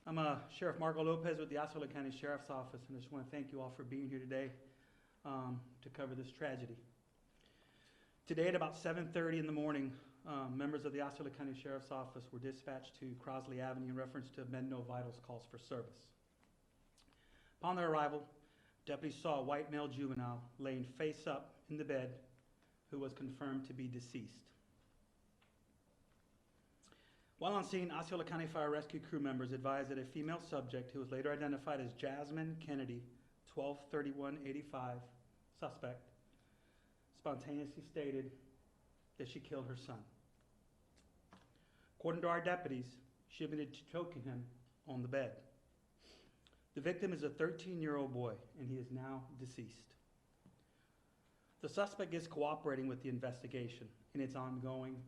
I'm Sheriff Marco Lopez with the Osceola County Sheriff's Office, and I just want to thank you all for being here today to cover this tragedy. Today at about 7:30 in the morning, members of the Osceola County Sheriff's Office were dispatched to Crosley Avenue in reference to men no vitals calls for service. Upon their arrival, deputies saw a white male juvenile laying face up in the bed who was confirmed to be deceased. While on scene, Osceola County Fire Rescue crew members advised that a female subject, who was later identified as Jasmine Kennedy, 12/31/85 suspect, spontaneously stated that she killed her son. According to our deputies, she admitted to choking him on the bed. The victim is a 13-year-old boy, and he is now deceased. The suspect is cooperating with the investigation, and it's ongoing.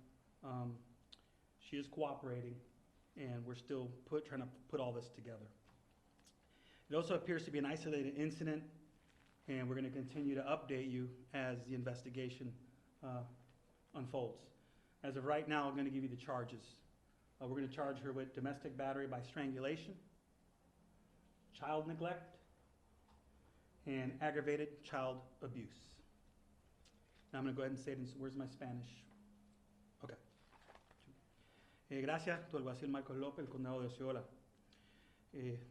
She is cooperating, and we're still trying to put all this together. It also appears to be an isolated incident, and we're going to continue to update you as the investigation unfolds. As of right now, I'm going to give you the charges. We're going to charge her with domestic battery by strangulation, child neglect, and aggravated child abuse. Now I'm going to go ahead and say this. Where's my Spanish? Okay. Gracias, tu alguacil Marcos López, el condado de Osceola.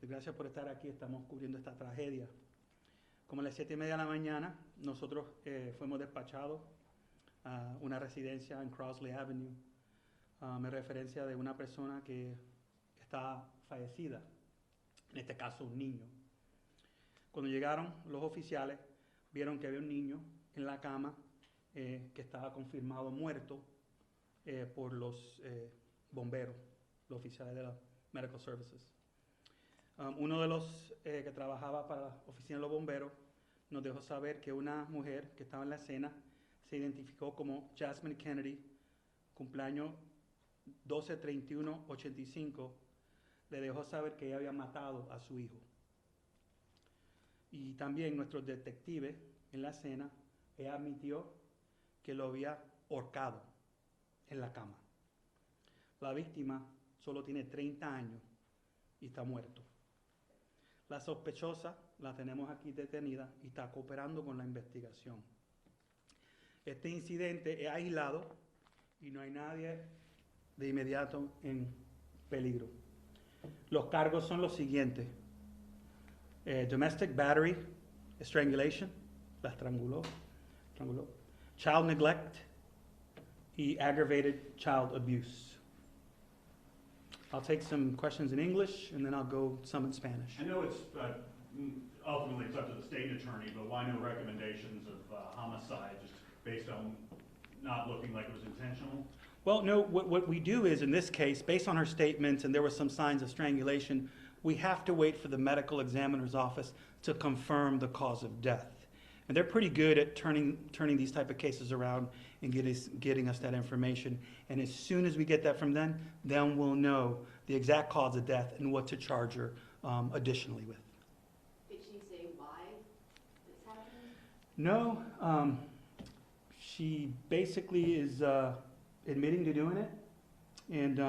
Gracias por estar aquí, estamos cubriendo esta tragedia. Como a las 7:30 de la mañana, nosotros fuimos despachados a una residencia en Crosley Avenue, en referencia de una persona que está fallecida, en este caso un niño. Cuando llegaron los oficiales, vieron que había un niño en la cama que estaba confirmado muerto por los bomberos, los oficiales de los Medical Services. Uno de los que trabajaba para la oficina de los bomberos nos dejó saber que una mujer que estaba en la escena se identificó como Jasmine Kennedy, cumpleaños 12/31/85, le dejó saber que ella había matado a su hijo. Y también nuestros detectives en la escena, ella admitió que lo había ahorcado en la cama. La víctima solo tiene 30 años y está muerto. La sospechosa la tenemos aquí detenida y está cooperando con la investigación. Este incidente es aislado y no hay nadie de inmediato en peligro. Los cargos son los siguientes: domestic battery, strangulation, la estranguló, child neglect y aggravated child abuse. I'll take some questions in English, and then I'll go some in Spanish. I know it's ultimately it's up to the state attorney, but why no recommendations of homicide just based on not looking like it was intentional? Well, no, what we do is, in this case, based on her statements, and there were some signs of strangulation, we have to wait for the medical examiner's office to confirm the cause of death. And they're pretty good at turning these type of cases around and getting us that information. And as soon as we get that from them, then we'll know the exact cause of death and what to charge her additionally with. Did she say why this happened? No, she basically is admitting to doing it. And,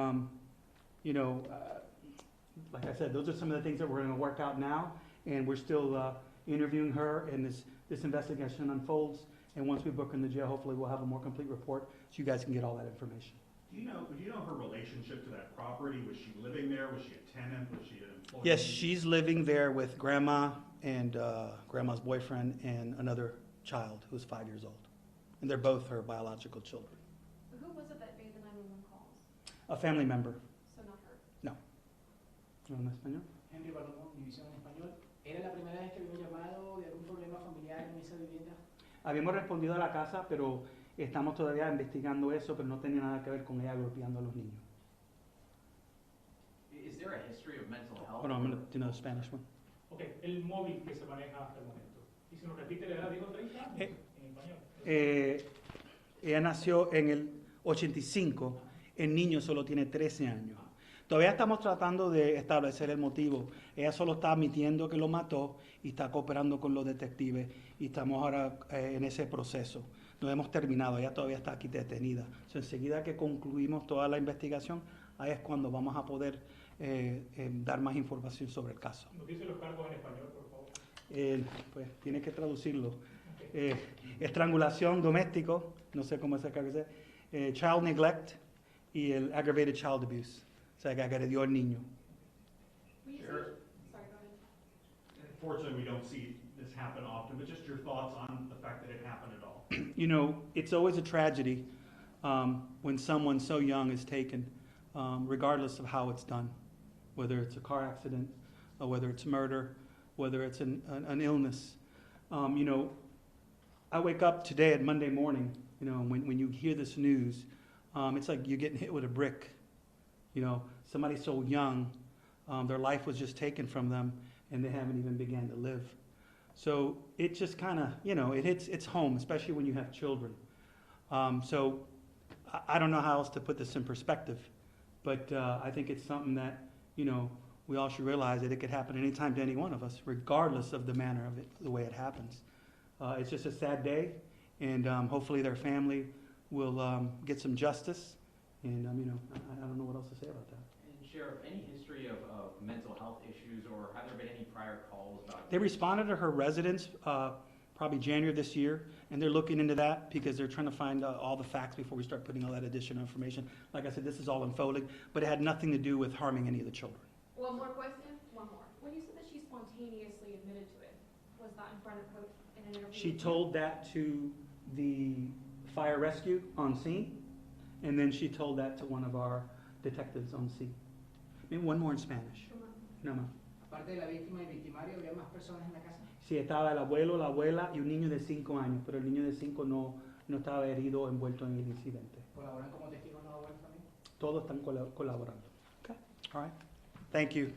like I said, those are some of the things that we're going to work out now. And we're still interviewing her, and this investigation unfolds, and once we book her in the jail, hopefully we'll have a more complete report so you guys can get all that information. Do you know her relationship to that property? Was she living there? Was she a tenant? Was she an employee? Yes, she's living there with grandma and grandma's boyfriend and another child who's 5 years old. And they're both her biological children. Who was it that made the 911 calls? A family member. So not her. No. ¿No en español? Henry Palomo, División en Español. ¿Era la primera vez que había un llamado de algún problema familiar en esa vivienda? Habíamos respondido a la casa, pero estamos todavía investigando eso, pero no tenía nada que ver con ella golpeando a los niños. Is there a history of mental health? Hold on, I'm going to do another Spanish one. Ok, el móvil que se maneja hasta el momento. Y si nos repite la edad, digo 30 años en español. Ella nació en el 85, el niño solo tiene 13 años. Todavía estamos tratando de establecer el motivo. Ella solo está admitiendo que lo mató y está cooperando con los detectives y estamos ahora en ese proceso. No hemos terminado, ella todavía está aquí detenida. Enseguida que concluimos toda la investigación, ahí es cuando vamos a poder dar más información sobre el caso. ¿Nos dice los cargos en español, por favor? Pues tiene que traducirlo. Estrangulación doméstico, no sé cómo se acaba de decir, child neglect y el aggravated child abuse, o sea, que agredió al niño. Will you say, Sure. sorry, go ahead. Fortunately, we don't see this happen often, but just your thoughts on the fact that it happened at all. You know, it's always a tragedy when someone so young is taken, regardless of how it's done, whether it's a car accident, or whether it's murder, whether it's an illness. You know, I wake up today at Monday morning, you know, when you hear this news, it's like you're getting hit with a brick. You know, somebody so young, their life was just taken from them, and they haven't even began to live. So it just kind of, you know, it's home, especially when you have children. So I don't know how else to put this in perspective, but I think it's something that, you know, we all should realize that it could happen anytime to any one of us, regardless of the manner of it, the way it happens. It's just a sad day, and hopefully their family will get some justice, and, you know, I don't know what else to say about that. And Sheriff, any history of mental health issues, or have there been any prior calls about? They responded to her residence probably January of this year, and they're looking into that because they're trying to find all the facts before we start putting all that additional information. Like I said, this is all unfolding, but it had nothing to do with harming any of the children. One more question? One more. When you said that she spontaneously admitted to it, was that in front of her in an interview? She told that to the fire rescue on scene, and then she told that to one of our detectives on scene. Maybe one more in Spanish. No más. Aparte de la víctima y victimario, ¿había más personas en la casa? Sí, estaba el abuelo, la abuela y un niño de 5 años, pero el niño de 5 no estaba herido o envuelto en el incidente. ¿Colaboran como testigos los abuelos también? Todos están colaborando. Okay. All right. Thank you.